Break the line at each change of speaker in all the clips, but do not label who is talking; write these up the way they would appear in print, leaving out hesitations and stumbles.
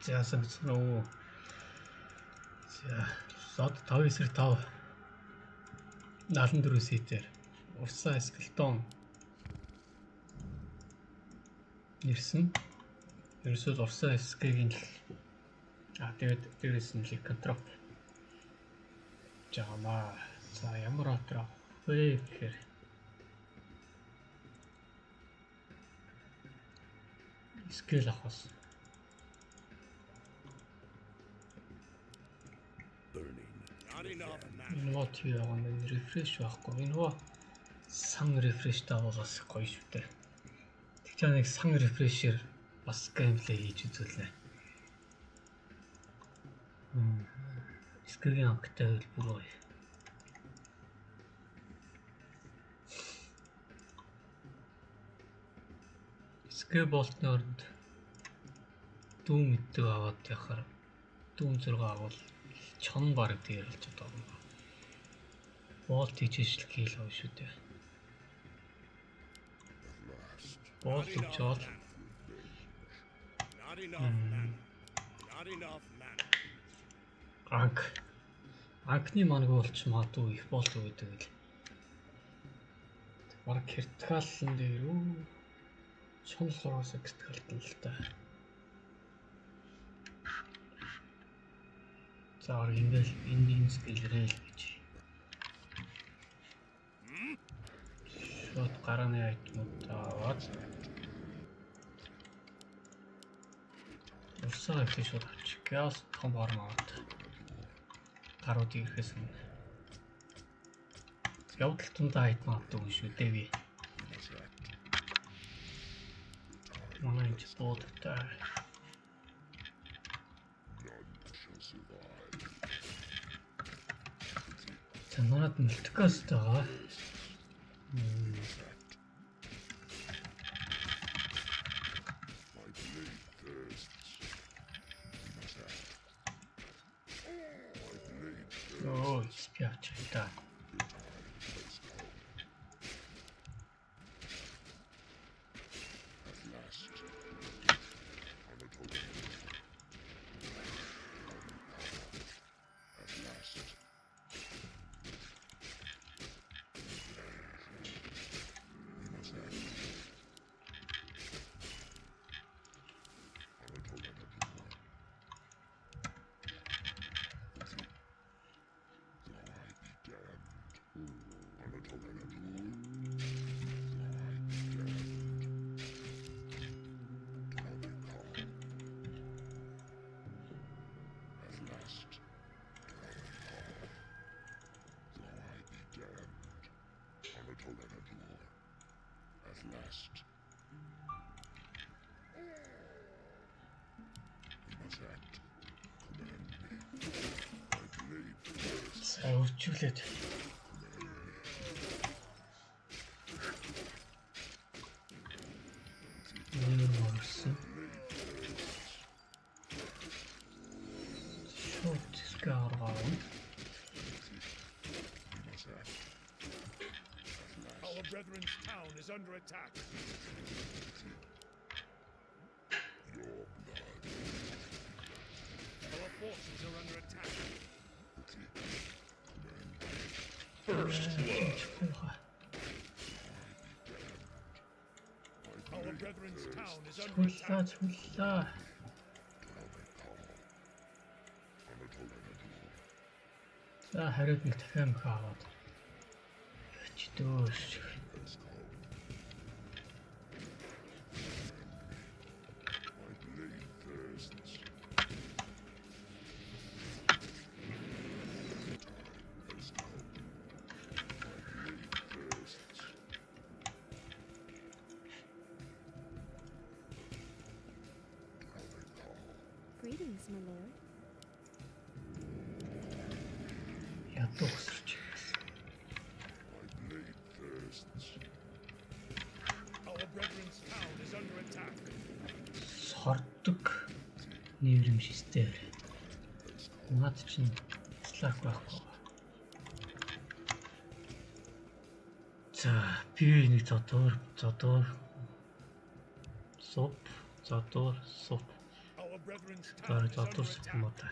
За сонсгоно уу. За сод 5/5 74 сетээр Урсаа Скелтон ирсэн. Ерөөсөө Урсаа SK-гийн л тэгээд дээрээс нь ликантроп жаамаа. За ямар отро вэ гэхээр скел авах. Энэ вот яа нэг рефреш байхгүй. Энэ хоо сан рефреш таваас гоё шүү дээ. Тэгж нэг сан рефрешээр бас геймплей хийж үзүүлнэ. Скрийн амгтай бол бүр гоё. Скэ болтны оронд дүүм мэддэг аваад яхаар дүүм 6 авал чон баг дээр л одоо болт хийж ижил хийл авах шүү дээ. Болт хийж бол анкны манг болч магадгүй их болт өгдөг л. Бараг кертикалн дээр чонл хороос кертикалтан л та. За ингээл энэ скиллэрээ л гэж. Шот гарааны айтмууд аваад Урсаа их шууд авчих. Газ том бормоод гарууд ирэхээс нь явдал тундаа айтмаа авдаг юм шүү дээ би. Манай ч бодтой. Танаад мультикаст байгаа. Спяч та. Үржүүлээд мөрсөн шот скаргаа
Our brethren's town is under attack. Our forces are under attack. Our brethren's town is under attack.
За хариуд нэг дахин аваад чидөөш.
Greetings, my lord.
Ядуу өсөрч.
Our brethren's town is under attack.
Сордог нэрэмжтэй. Наад чинь слак байхгүй. За би нэг зодоор суп.
brethren's town
Τώρα
is
το
under
άτος
attack.
θέματα.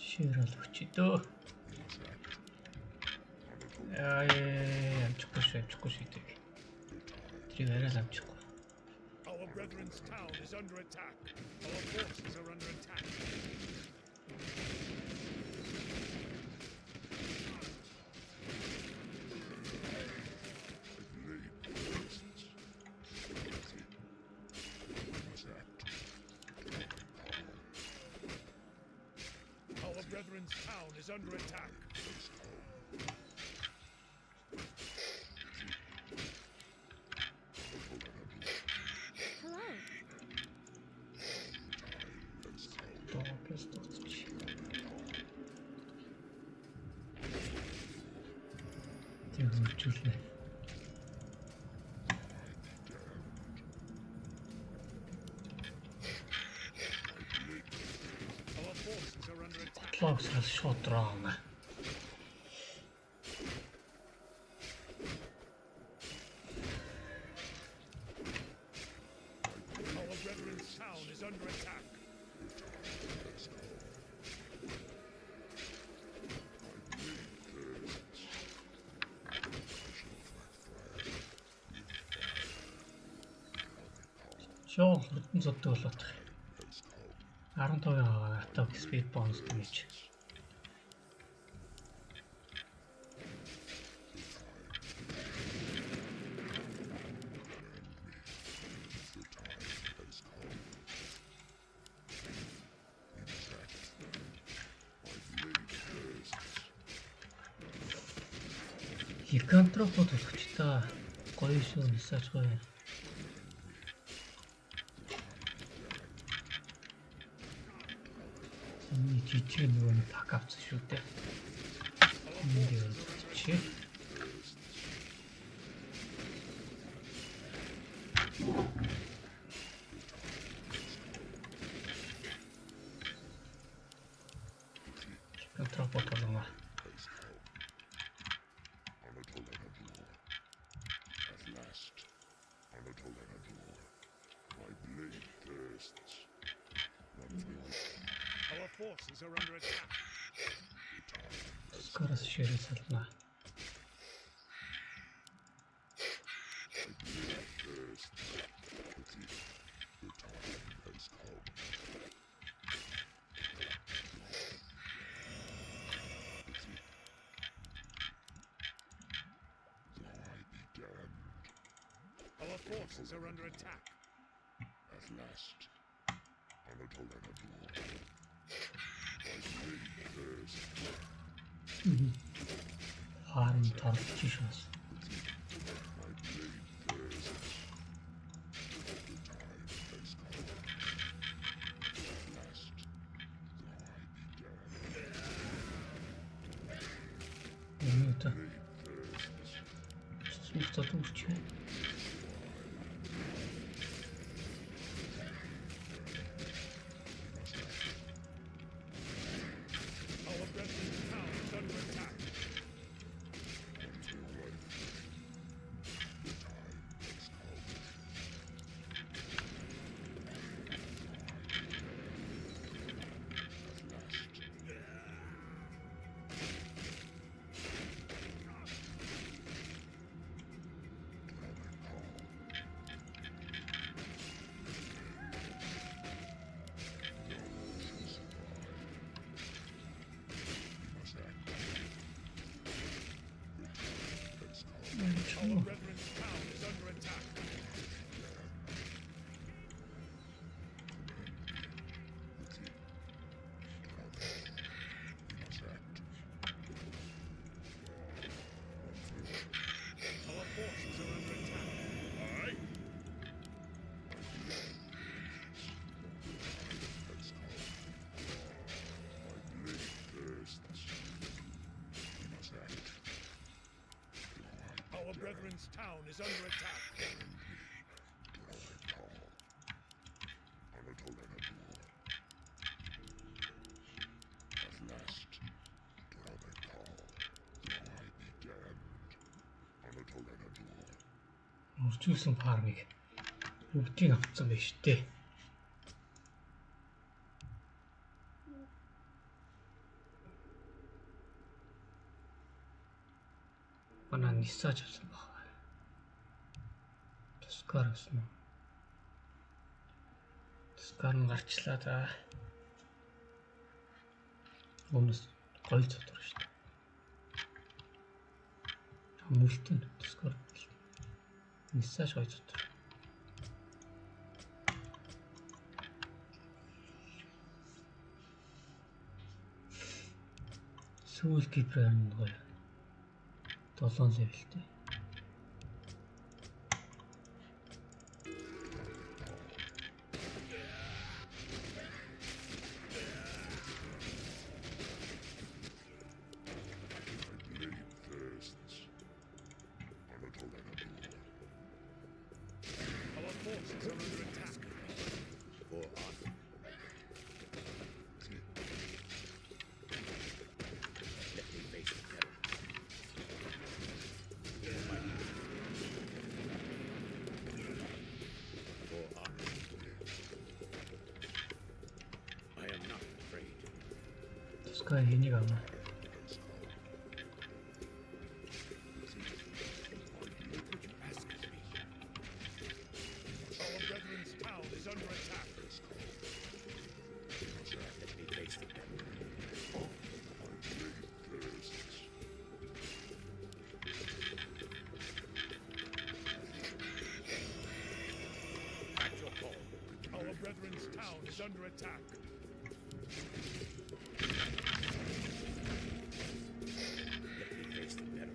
Ширалгчдөө. Амчихгүй шүү дээ. Тэрийг арай л амчихгүй.
Our brethren's town is under attack. Our forces are under attack. Our brethren's town is under attack.
Hello.
Доо плюс дуусч. Тэр хөрчүүлнэ.
Our forces are under attack.
Логсрал шууд дрон.
Our brethren's town is under attack.
Шоо хурдан зоддог болоод. 15% attack speed bonus damage. Хикантропод өгч та гоё шүү мессеж гоё. Миний жижиг нөгөө нэг пак авсан шүү дээ. Энд юу чи? Хикантропод болоо.
Our forces are under attack.
Скорость шире сална.
Our forces are under attack.
At last, Anatol Anador.
Харин торч шээс. Энэ та. Сүлцөд үрч.
Our brethren's town is under attack. Our brethren's town is under attack. Our forces are under attack. Aye. Our brethren's town is under attack.
Anatol Anador. At last, Dramekal, though I be damned. Anatol Anador.
үржүүлсэн фармыг бүгдийг авцсан байж тээ. Манай нисаж авсан баг. Тускар авсан уу? Тускар нь гарчлаа да. Өмнөс гоё цодор шүү дээ. Мөлтөн тускар. Нисаж гоё цодор. Сүүл кипрээр нь гоё. 7 левелтэй.
Our forces are under attack.
For honor. Let me face the peril. For honor. I am not afraid.
Тускар энийг авна.
Our brethren's town is under attack.
Let me face the peril. At your call.
Our brethren's town is under attack.
Let me face the peril.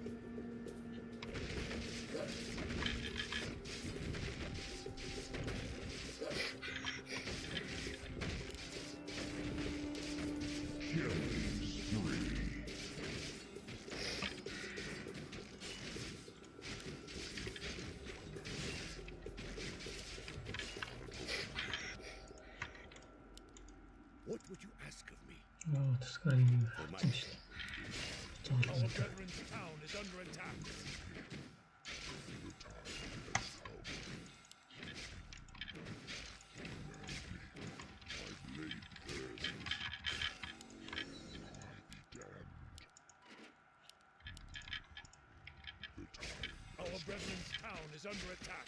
What would you ask of me?
Оо тускар энийг авсан шүү дээ.
Our brethren's town is under attack. Our brethren's town is under attack.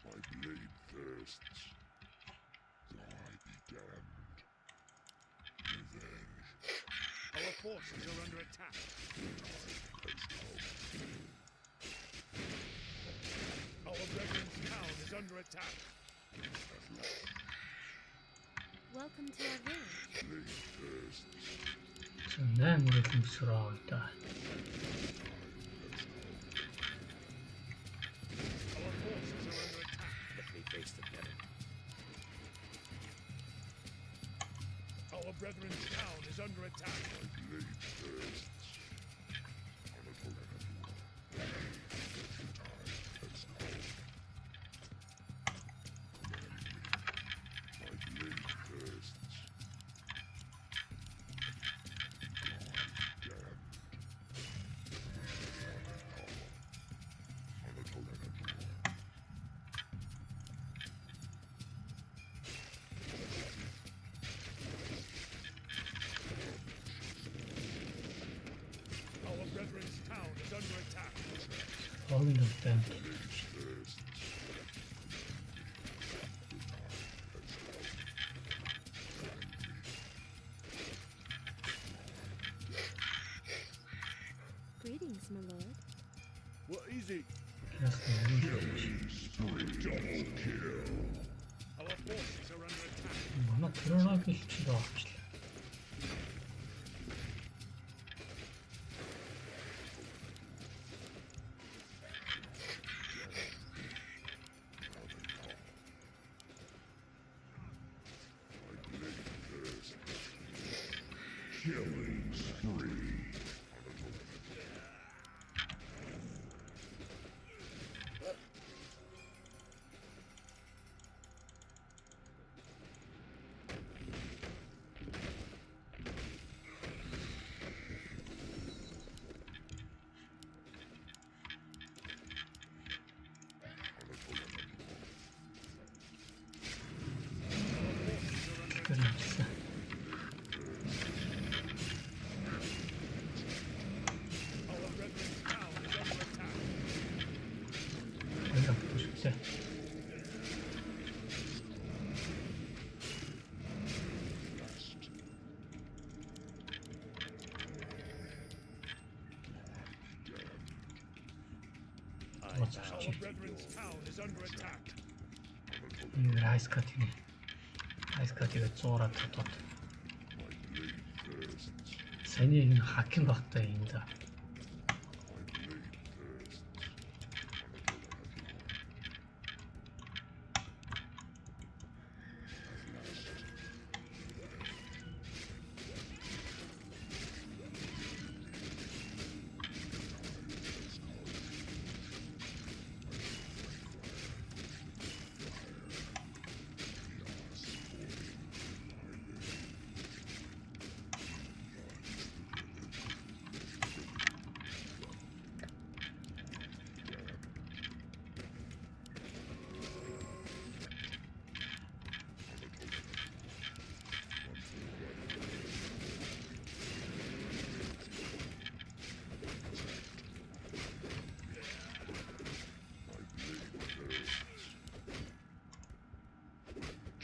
My blade thirsts, though I be damned. Revenge
Our forces are under attack.
has come.
Our brethren's town is under attack.
Welcome to our village.
Blade thirsts,
8 үрэлэн өсрөө да.
Our forces are under attack.
let me face the peril.
Our brethren's town is under attack.
Blade thirsts, Anatol Enabur. Time has come. My blade thirsts. Damned. Anatol Enabur.
Our brethren's town is under attack.
Хоолны тань.
Greetings, my lord.
What is it?
Яасан юм.
Our forces are under attack.
Манай террораг илчил авчлаа.
Killing spree.
Тэгэхээр амжсан.
Our brethren's town is under attack.
Хоёр авчихсан.
Our brethren's town is under attack.
Энэ айскатины. Айскатыг 100-аар татвал. Саний энэ хакин багтай юм да.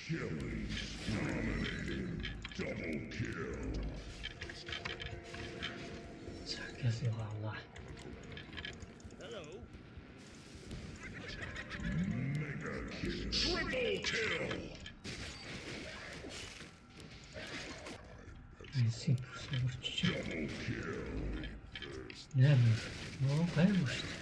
Killing, dominating, double kill.
Цахиас яваа.
Hello.
Mega kill. Triple kill.
Энсийн бүрсгэрч.
Double kill.
Нэр нөө гайгүй шүү дээ.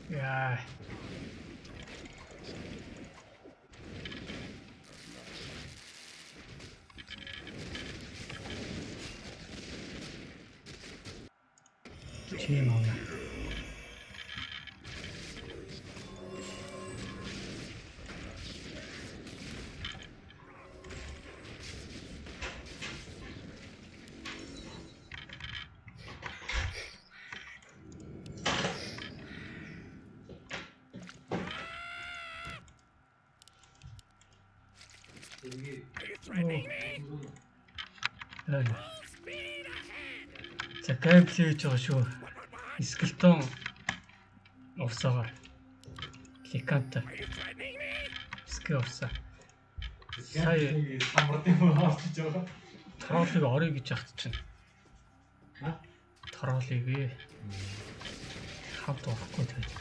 Яа. Тийм аа. За геймплей хийж байгаа шүү. Скелтон овсоогоор кликанта скил овсаа. Сая троллыг орё гэж ахт чинь. Троллыг хамт орохгүй тэгээд.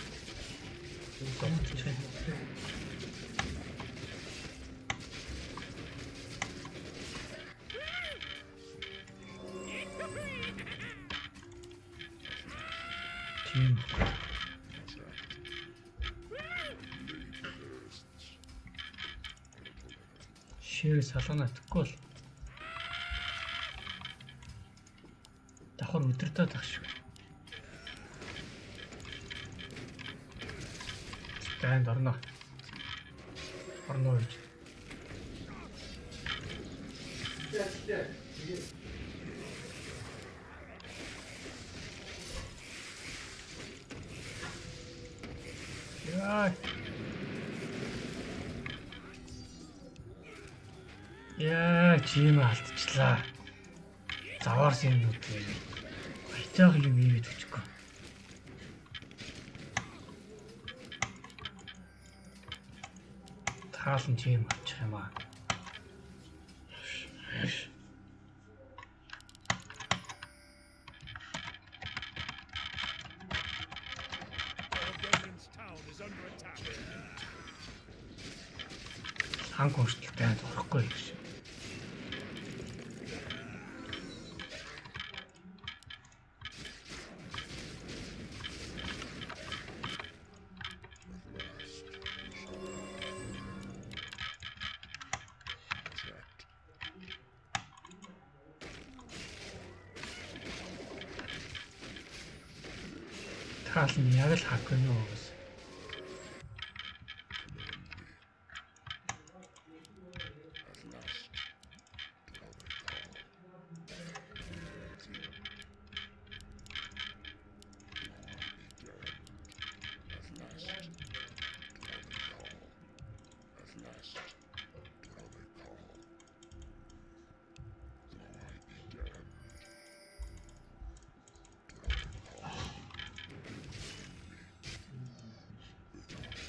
Тийм. Шир салгана тэгэхгүй бол давхар өдөртөө тах шүү. Тэнд орно. Орно гэж. Яа. Яа, чим алдчихлаа. Заваарс юм уу те. Айтайг юм ийгээд өчгөө. Таалан чим авчих юм аа. Ханг хөштөлтэй орохгүй гэж. Таал нь яг л хак гэнэ үү гэсэн.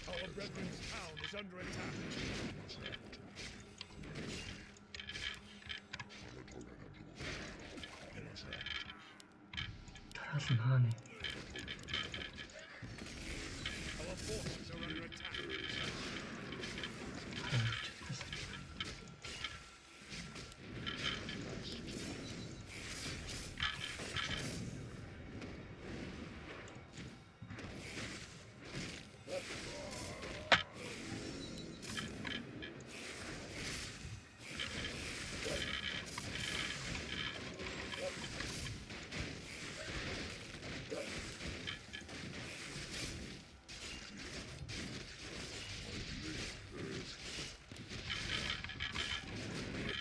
Our brethren's town is under attack.
Таал нь хаана?
Our forces are under attack.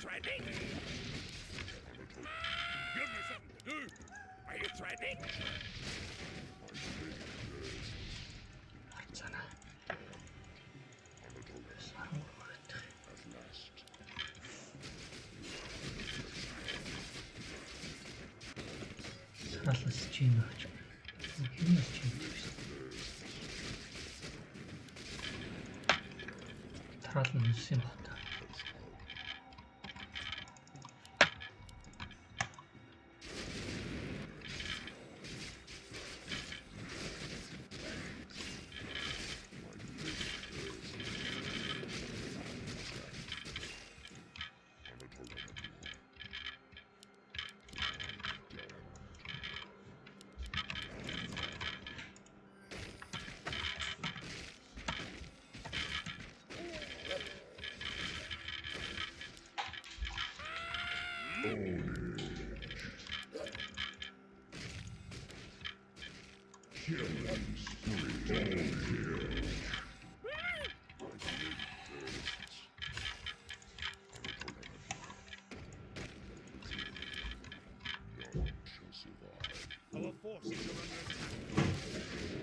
Threatening? Give me something to do. Are you threatening?
Цана. Таалаас чинь авч. Хинээс чинь. Таал нь хэлсэн баг та.
Our forces are under attack.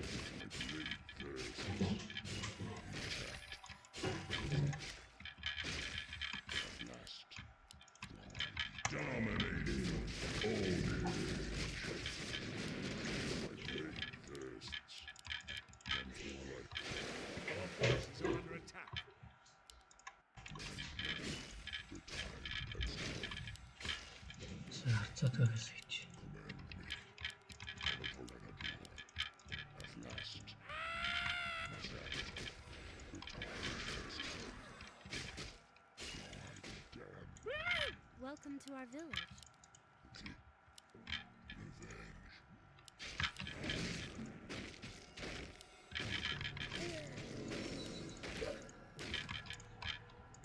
Our forces are under attack.
За харцаад байгаас гэж.
Welcome to our village.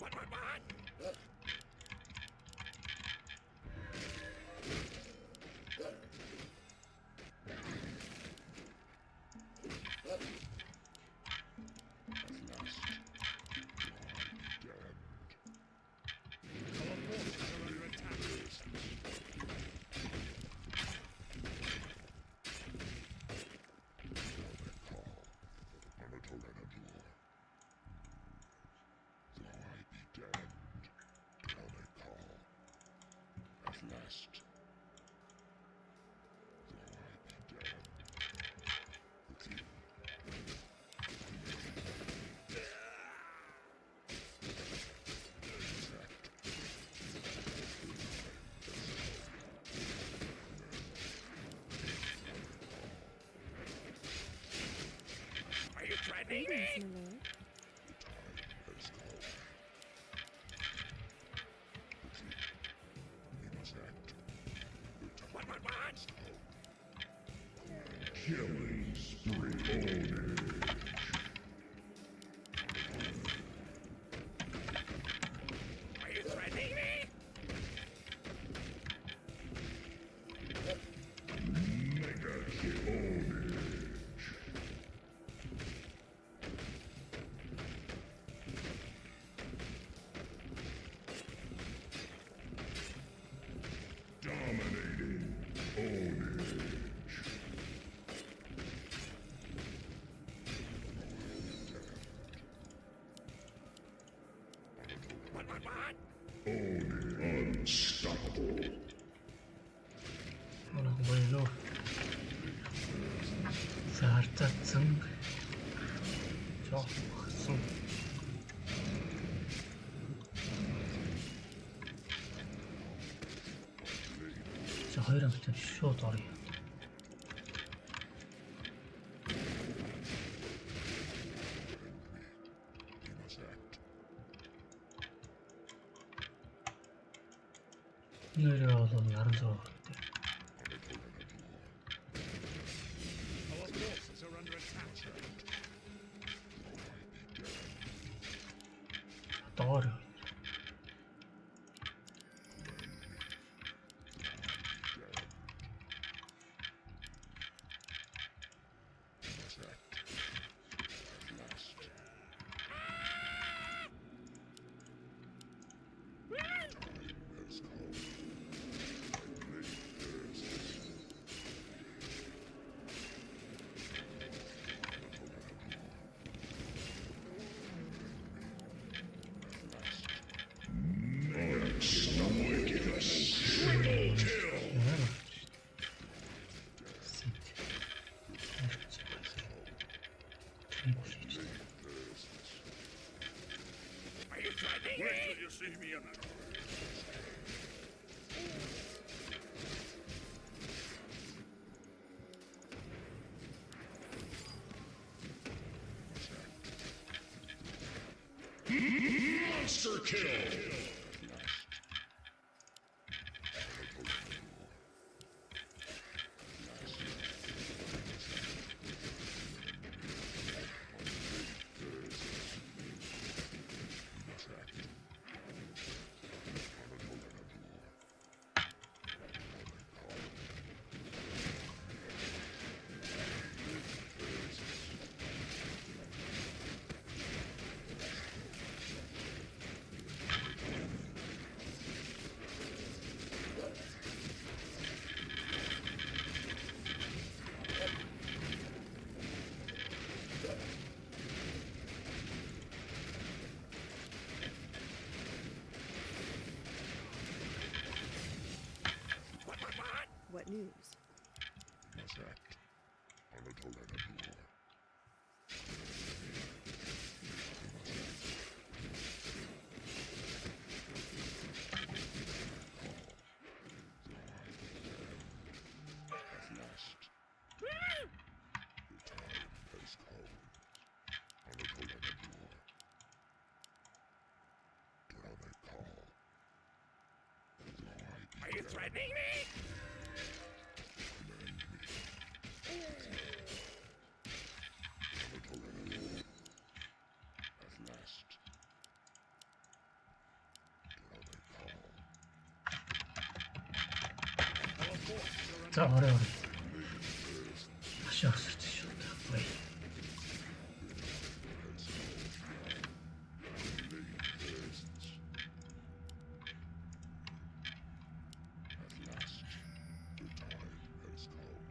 What? Our forces are under attack. Are you threatening
Greetings,
me?
my lord.
What?
Killing spree.
Are you threatening me?
Mega kill.
харцаадсан жоох багсан. За хоёр амттай шууд орё.
You must act.
Нэрээ бол наран зураг хэрэгтэй.
Our forces are under attack.
Доор.
Wait till you see me in it.
Monster kill!
What news?
Must act. Anatolenador. At last. The time has come. Anatolenador. Dramekal.
Are you threatening me?
At last.
Our forces are under
За орой. Маш өсөрч шүү. Бай.
At last, the time has come. Anatolenador.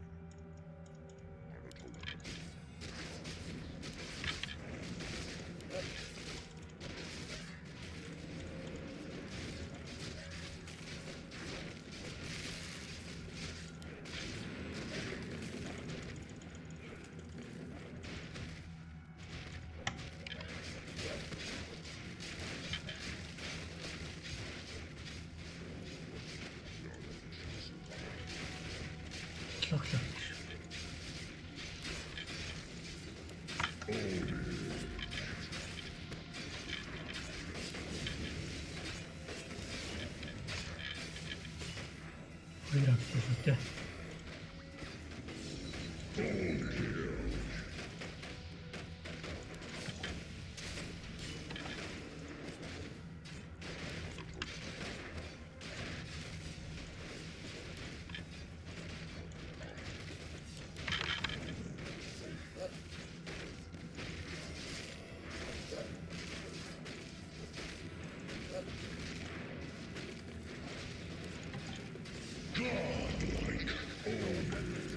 Лог. Хоёр амттай шүү дээ.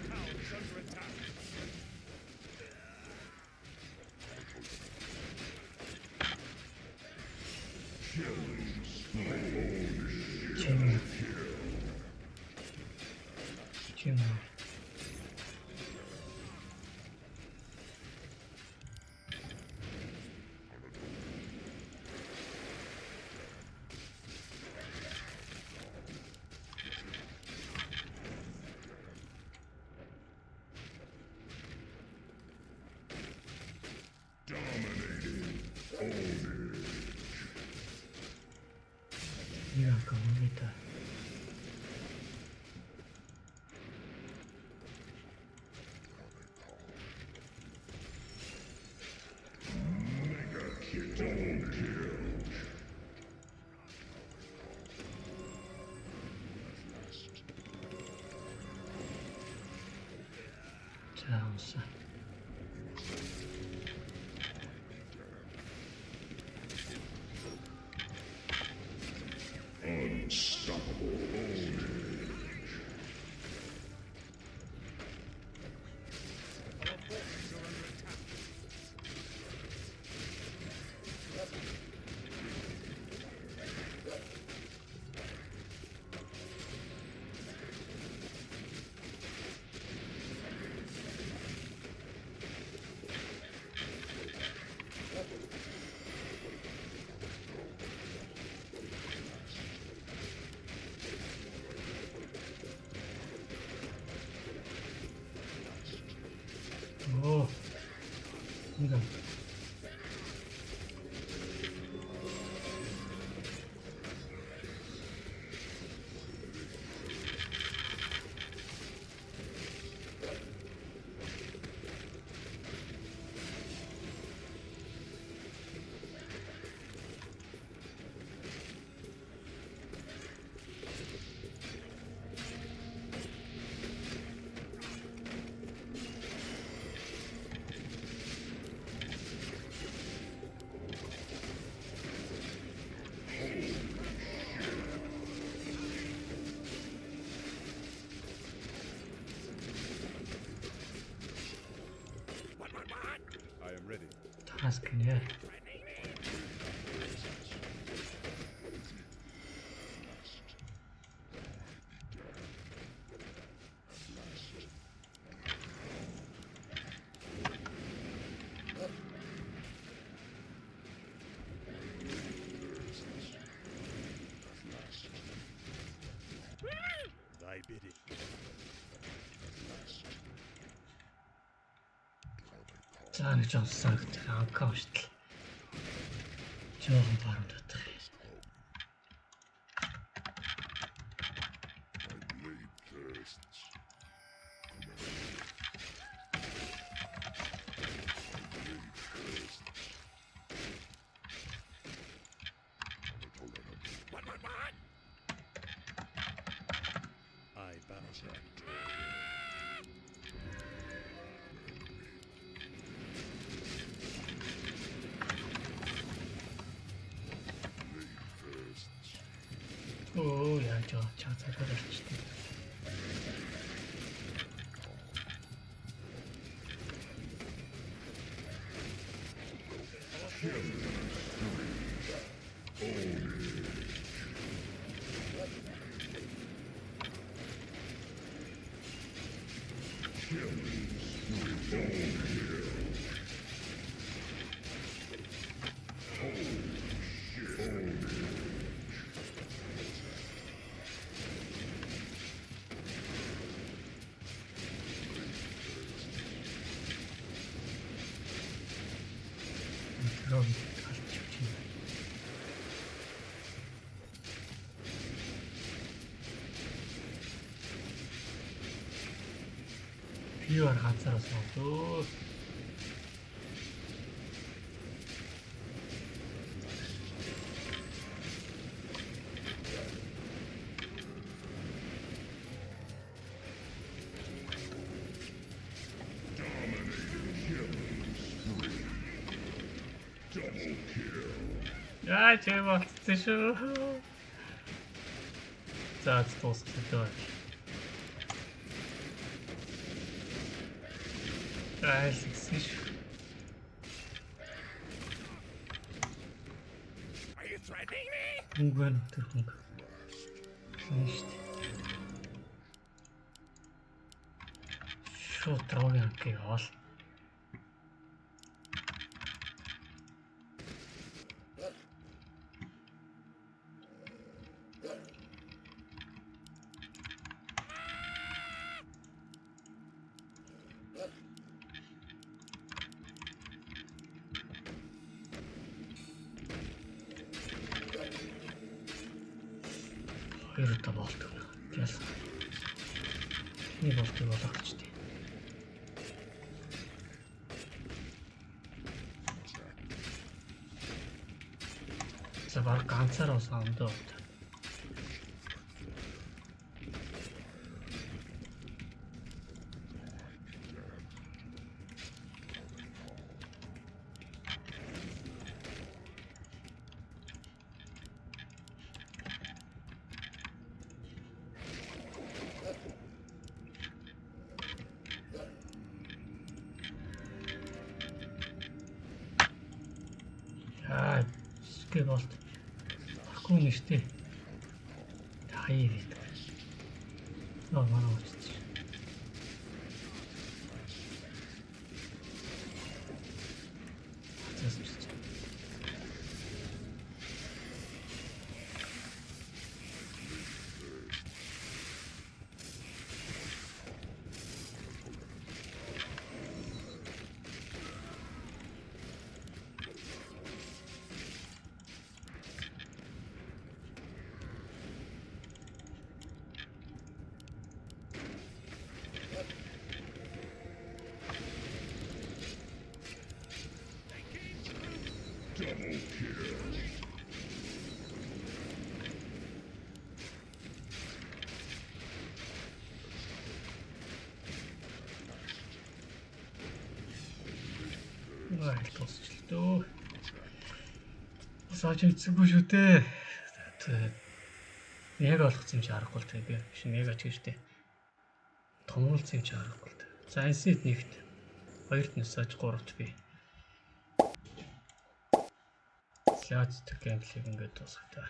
town is under attack.
За унсаа.
Our forces are under attack.
Оо. Ингээ.
I am ready.
Таск нэ.
Thy bidding.
За нэг ч онцсон гэдэг анка штал. Жохон баруун дотох.
Blade thirsts.
I bow.
Оо яаж чацаад болчихсон. Ром талчиж. Пиор ганцаараас болоо. Яа ч юм болцсон шүү. За дуусчихлаа. Айлсан шүү.
Are you threatening me?
Хөнгөн тэр хөнгө. Шүү. Шууд дрогийн анкийг оол. Хоёр удаа болт өгнө. Тэгэл. Нэг болтыг болгочихдээ. За баг ганцаараа саундаа болт. Escape болт. Баггүй нэртэй. Хаяа гэдэг. Нөө манай очиж. Тэсч. Тусчлаа. Саач эцэггүй шүү дээ. Яг олгоц юм чи харахгүй л тэгээ би биш яг ач гэжтэй. Томруулц юм чи харахгүй л. За инсид нэгт. Хоёрт нисаж гуравт би. Лаац тэр геймплейг ингээд дуусгая.